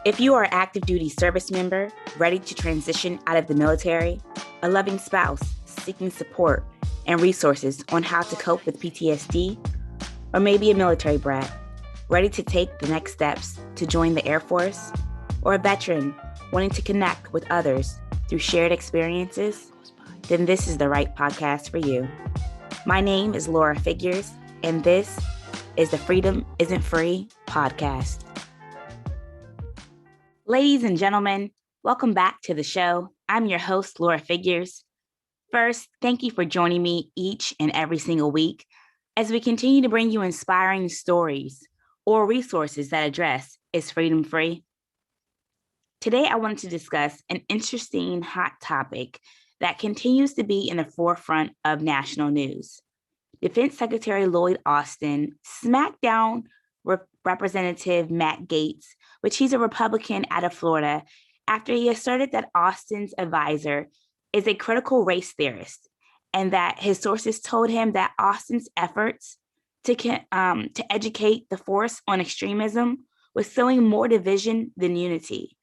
If you are an active duty service member ready to transition out of the military, a loving spouse seeking support and resources on how to cope with PTSD, or maybe a military brat ready to take the next steps to join the Air Force, or a veteran wanting to connect with others through shared experiences, then this is the right podcast for you. My name is Laura Figures, and this is the Freedom Isn't Free podcast. Ladies and gentlemen, welcome back to the show. I'm your host, Laura Figures. First, thank you for joining me each and every single week as we continue to bring you inspiring stories or resources that address is freedom free. Today, I wanted to discuss an interesting hot topic that continues to be in the forefront of national news. Defense Secretary Lloyd Austin smacked down Representative Matt Gaetz, which he's a Republican out of Florida, after he asserted that Austin's advisor is a critical race theorist and that his sources told him that Austin's efforts to educate the force on extremism was sowing more division than unity.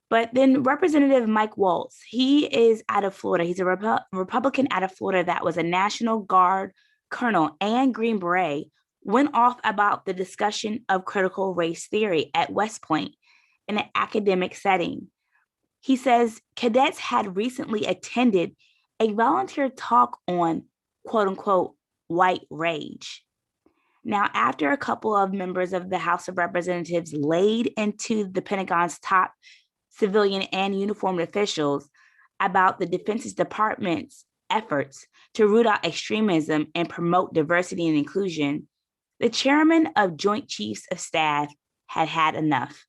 But then Representative Mike Waltz, he is out of Florida. He's a Republican out of Florida that was a National Guard colonel and Green Beret, went off about the discussion of critical race theory at West Point in an academic setting. He says cadets had recently attended a volunteer talk on quote unquote white rage. Now, after a couple of members of the House of Representatives laid into the Pentagon's top civilian and uniformed officials about the Defense Department's efforts to root out extremism and promote diversity and inclusion, the chairman of Joint Chiefs of Staff had enough.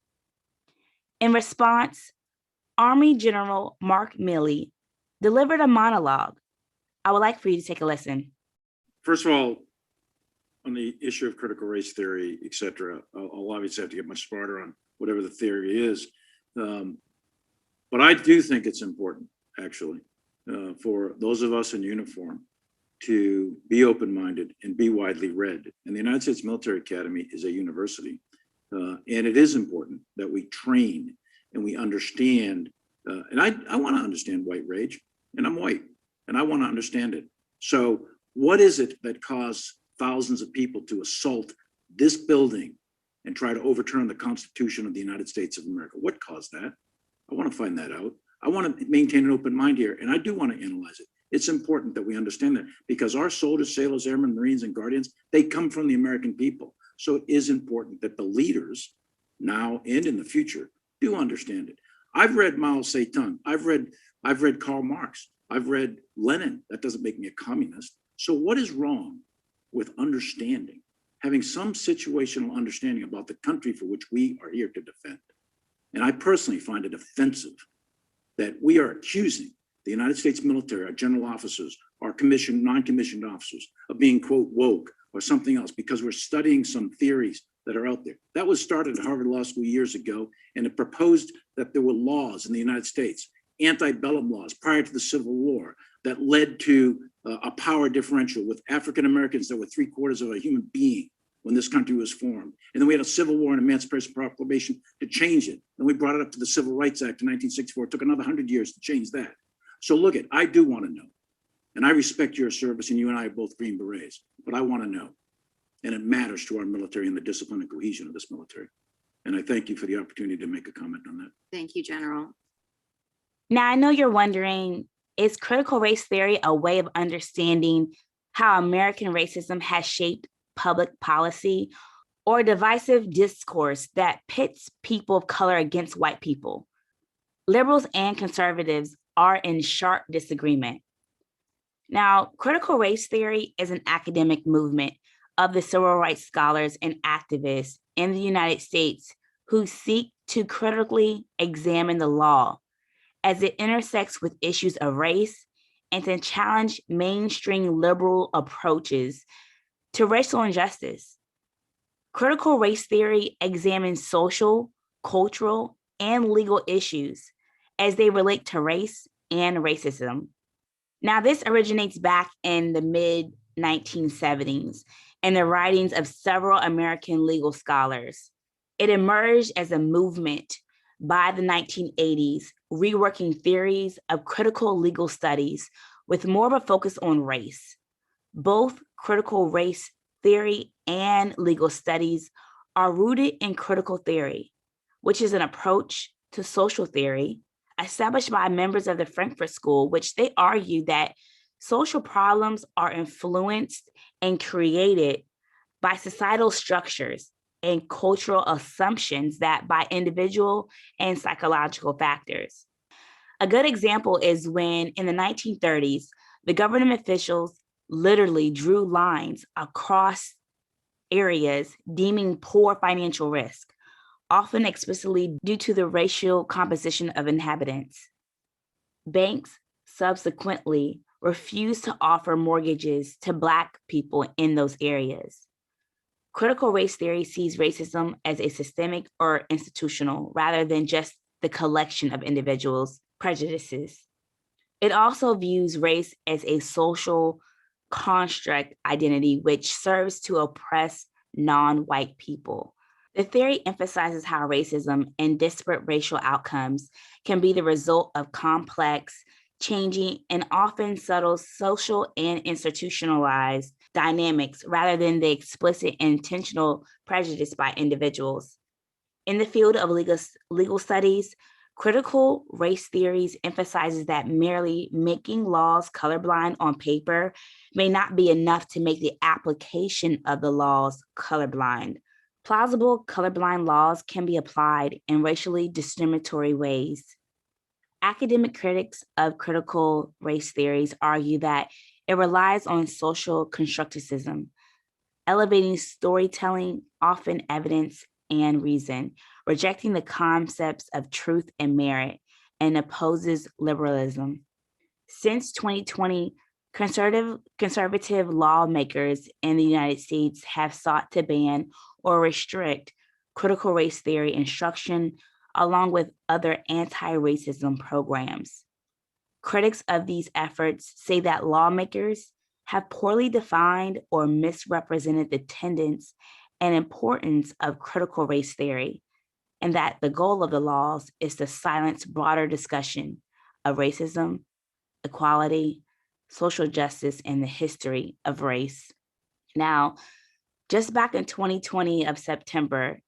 In response, Army General Mark Milley delivered a monologue. I would like for you to take a listen. First of all, on the issue of critical race theory, et cetera, I'll obviously have to get much smarter on whatever the theory is. But I do think it's important, actually, for those of us in uniform to be open-minded and be widely read. And the United States Military Academy is a university. And it is important that we train and we understand. And I want to understand white rage, and I'm white, and I want to understand it. So what is it that caused thousands of people to assault this building and try to overturn the Constitution of the United States of America? What caused that? I want to find that out. I want to maintain an open mind here, and I do want to analyze it. It's important that we understand that because our soldiers, sailors, airmen, Marines, and Guardians, they come from the American people. So it is important that the leaders now and in the future do understand it. I've read Mao Zedong. I've read Karl Marx. I've read Lenin. That doesn't make me a communist. So what is wrong with understanding, having some situational understanding about the country for which we are here to defend? And I personally find it offensive that we are accusing the United States military, our general officers, our commissioned, non-commissioned officers of being, quote, woke or something else because we're studying some theories that are out there. That was started at Harvard Law School years ago, and it proposed that there were laws in the United States, antebellum laws prior to the Civil War, that led to a power differential with African Americans that were 3/4 of a human being when this country was formed. And then we had a Civil War and Emancipation Proclamation to change it. And we brought it up to the Civil Rights Act in 1964. It took another 100 years to change that. So look, I do want to know. And I respect your service, and you and I are both Green Berets, but I want to know. And it matters to our military and the discipline and cohesion of this military. And I thank you for the opportunity to make a comment on that. Thank you, General. Now, I know you're wondering, is critical race theory a way of understanding how American racism has shaped public policy, or divisive discourse that pits people of color against white people? Liberals and conservatives are in sharp disagreement. Now, critical race theory is an academic movement of the civil rights scholars and activists in the United States who seek to critically examine the law as it intersects with issues of race and to challenge mainstream liberal approaches to racial injustice. Critical race theory examines social, cultural, and legal issues as they relate to race and racism. Now, this originates back in the mid-1970s in the writings of several American legal scholars. It emerged as a movement by the 1980s, reworking theories of critical legal studies with more of a focus on race. Both critical race theory and legal studies are rooted in critical theory, which is an approach to social theory established by members of the Frankfurt School, which they argue that social problems are influenced and created by societal structures and cultural assumptions that by individual and psychological factors. A good example is when in the 1930s, the government officials literally drew lines across areas deeming poor financial risk, often explicitly due to the racial composition of inhabitants. Banks subsequently refused to offer mortgages to Black people in those areas. Critical race theory sees racism as a systemic or institutional rather than just the collection of individuals' prejudices. It also views race as a social construct identity which serves to oppress non-white people. The theory emphasizes how racism and disparate racial outcomes can be the result of complex, changing, and often subtle social and institutionalized dynamics rather than the explicit intentional prejudice by individuals. In the field of legal studies, critical race theories emphasizes that merely making laws colorblind on paper may not be enough to make the application of the laws colorblind. Plausible colorblind laws can be applied in racially discriminatory ways. Academic critics of critical race theories argue that it relies on social constructivism, elevating storytelling, often evidence and reason, rejecting the concepts of truth and merit, and opposes liberalism. Since 2020, conservative lawmakers in the United States have sought to ban or restrict critical race theory instruction, along with other anti-racism programs. Critics of these efforts say that lawmakers have poorly defined or misrepresented the tenets and importance of critical race theory, and that the goal of the laws is to silence broader discussion of racism, equality, social justice, and the history of race. Now, just back in 2020 of September,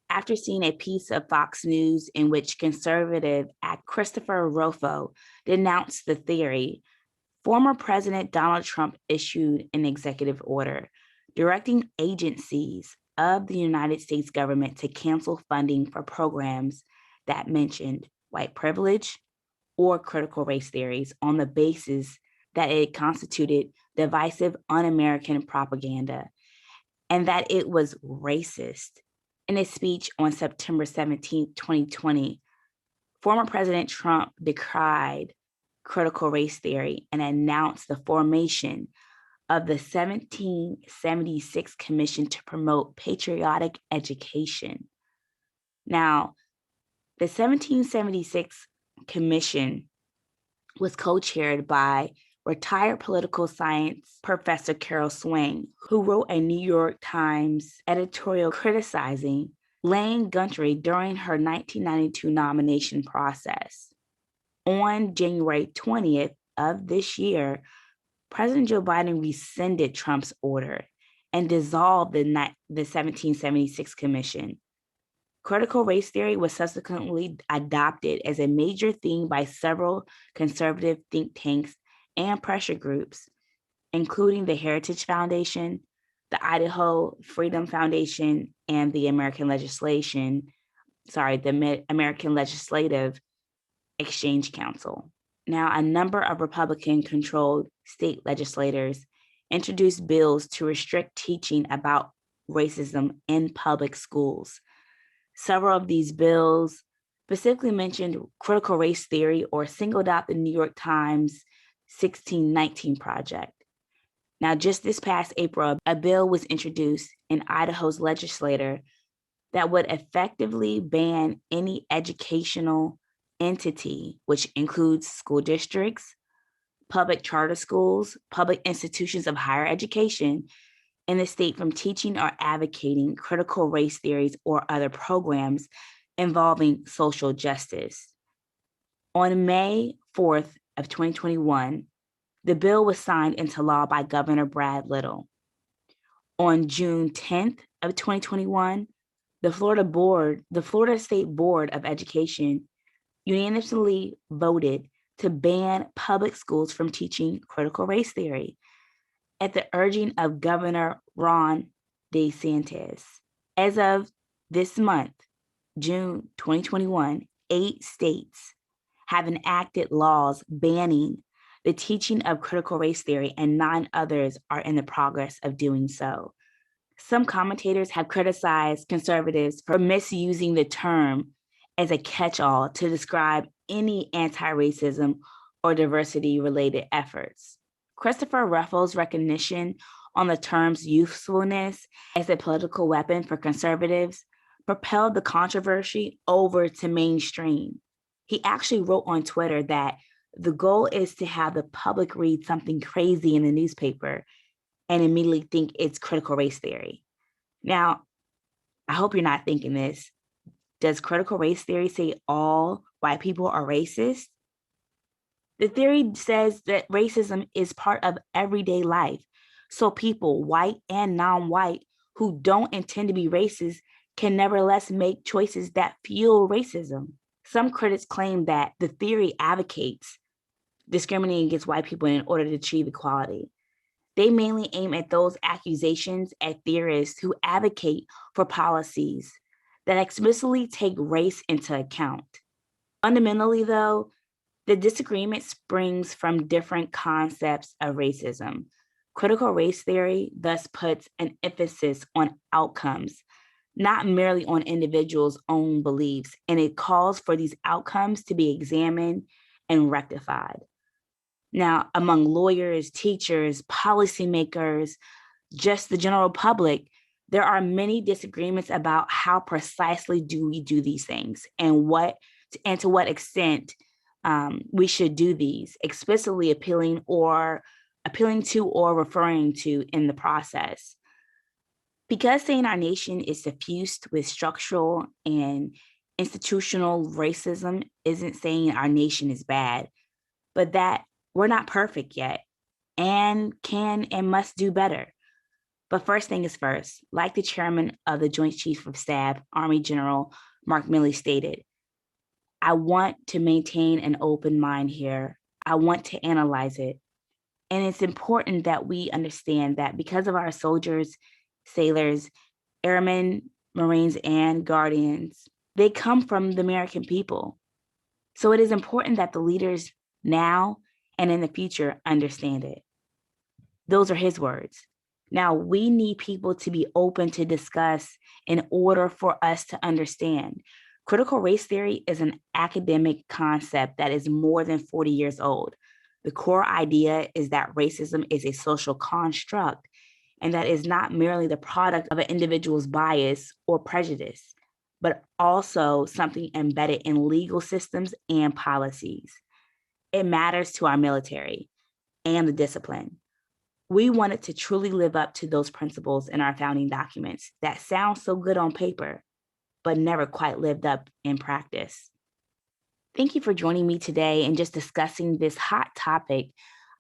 after seeing a piece of Fox News in which conservative actor Christopher Rufo denounced the theory, former President Donald Trump issued an executive order directing agencies of the United States government to cancel funding for programs that mentioned white privilege or critical race theories on the basis that it constituted divisive, un-American propaganda and that it was racist. In a speech on September 17, 2020, former President Trump decried critical race theory and announced the formation of the 1776 Commission to promote patriotic education. Now, the 1776 Commission was co-chaired by retired political science professor Carol Swain, who wrote a New York Times editorial criticizing Lane Gundry during her 1992 nomination process. On January 20th of this year, President Joe Biden rescinded Trump's order and dissolved the 1776 Commission. Critical race theory was subsequently adopted as a major theme by several conservative think tanks and pressure groups, including the Heritage Foundation, the Idaho Freedom Foundation, and the American Legislative Exchange Council. Now, a number of Republican-controlled state legislators introduced bills to restrict teaching about racism in public schools. Several of these bills specifically mentioned critical race theory or singled out the New York Times 1619 Project. Now, just this past April, a bill was introduced in Idaho's legislature that would effectively ban any educational entity, which includes school districts, public charter schools, public institutions of higher education, in the state from teaching or advocating critical race theories or other programs involving social justice. On May 4th of 2021, the bill was signed into law by Governor Brad Little. On June 10th of 2021, the Florida State Board of Education unanimously voted to ban public schools from teaching critical race theory at the urging of Governor Ron DeSantis. As of this month, June 2021, 8 states have enacted laws banning the teaching of critical race theory, and 9 others are in the progress of doing so. Some commentators have criticized conservatives for misusing the term as a catch-all to describe any anti-racism or diversity-related efforts. Christopher Ruffles' recognition on the term's usefulness as a political weapon for conservatives propelled the controversy over to mainstream. He actually wrote on Twitter that the goal is to have the public read something crazy in the newspaper and immediately think it's critical race theory. Now, I hope you're not thinking this. Does critical race theory say all white people are racist? The theory says that racism is part of everyday life. So people, white and non-white, who don't intend to be racist can nevertheless make choices that fuel racism. Some critics claim that the theory advocates discriminating against white people in order to achieve equality. They mainly aim at those accusations at theorists who advocate for policies that explicitly take race into account. Fundamentally, though, the disagreement springs from different concepts of racism. Critical race theory thus puts an emphasis on outcomes, not merely on individuals' own beliefs, and it calls for these outcomes to be examined and rectified. Now, among lawyers, teachers, policymakers, just the general public, there are many disagreements about how precisely do we do these things and to what extent we should do these, explicitly appealing to or referring to in the process. Because saying our nation is suffused with structural and institutional racism isn't saying our nation is bad, but that we're not perfect yet and can and must do better. But first thing is first, like the chairman of the Joint Chiefs of Staff, Army General Mark Milley stated, I want to maintain an open mind here. I want to analyze it. And it's important that we understand that because of our soldiers, sailors, airmen, Marines, and Guardians, they come from the American people. So it is important that the leaders now and in the future understand it. Those are his words. Now, we need people to be open to discuss in order for us to understand. Critical race theory is an academic concept that is more than 40 years old. The core idea is that racism is a social construct and that is not merely the product of an individual's bias or prejudice, but also something embedded in legal systems and policies. It matters to our military and the discipline. We wanted to truly live up to those principles in our founding documents that sound so good on paper, but never quite lived up in practice. Thank you for joining me today and just discussing this hot topic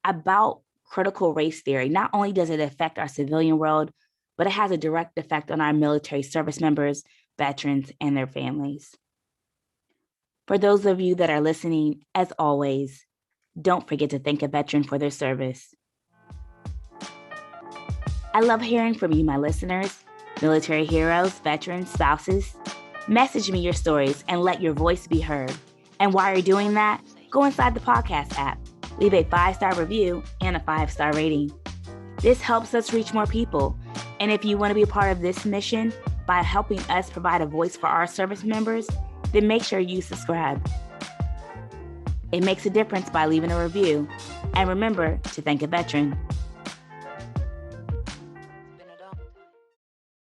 about critical race theory. Not only does it affect our civilian world, but it has a direct effect on our military service members, veterans, and their families. For those of you that are listening, as always, don't forget to thank a veteran for their service. I love hearing from you, my listeners, military heroes, veterans, spouses. Message me your stories and let your voice be heard. And while you're doing that, go inside the podcast app, leave a 5-star review and a 5-star rating. This helps us reach more people. And if you want to be a part of this mission by helping us provide a voice for our service members, then make sure you subscribe. It makes a difference by leaving a review. And remember to thank a veteran.